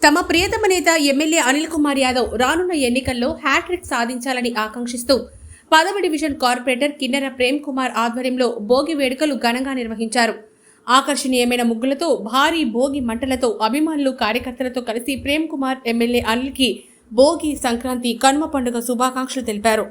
తమ ప్రియతమ నేత ఎమ్మెల్యే అనిల్ కుమార్ యాదవ్ రానున్న ఎన్నికల్లో హ్యాట్రిక్ సాధించాలని ఆకాంక్షిస్తూ 10వ డివిజన్ కార్పొరేటర్ కిన్నెర ప్రేమ్ కుమార్ ఆధ్వర్యంలో భోగి వేడుకలు ఘనంగా నిర్వహించారు. ఆకర్షణీయమైన ముగ్గులతో, భారీ భోగి మంటలతో అభిమానులు, కార్యకర్తలతో కలిసి ప్రేమ్ కుమార్ ఎమ్మెల్యే అనిల్కి భోగి, సంక్రాంతి, కనుమ పండుగ శుభాకాంక్షలు తెలిపారు.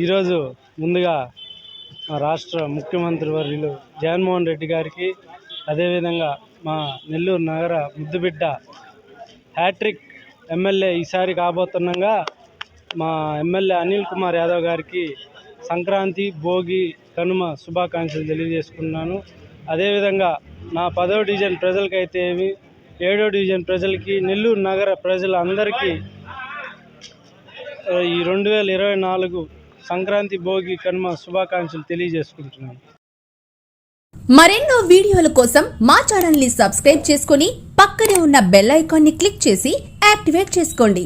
ఈరోజు ముందుగా మా రాష్ట్ర ముఖ్యమంత్రి వర్యులు జగన్మోహన్ రెడ్డి గారికి, అదేవిధంగా మా నెల్లూరు నగర ముద్దుబిడ్డ హ్యాట్రిక్ ఎమ్మెల్యే ఈసారి కాబోతుండగా మా ఎమ్మెల్యే అనిల్ కుమార్ యాదవ్ గారికి సంక్రాంతి, భోగి, కనుమ శుభాకాంక్షలు తెలియజేసుకున్నాను. అదేవిధంగా నా 10వ డివిజన్ ప్రజలకైతే ఏమి, 7వ డివిజన్ ప్రజలకి, నెల్లూరు నగర ప్రజలందరికీ ఈ 2024 సంక్రాంతి, భోగి, కనుమ శుభాకాంక్షలు తెలియజేసుకుంటున్నాను. మరెన్నో వీడియోల కోసం మా ఛానల్ ని సబ్స్క్రైబ్ చేసుకుని పక్కనే ఉన్న బెల్ ఐకాన్ ని క్లిక్ చేసి యాక్టివేట్ చేసుకోండి.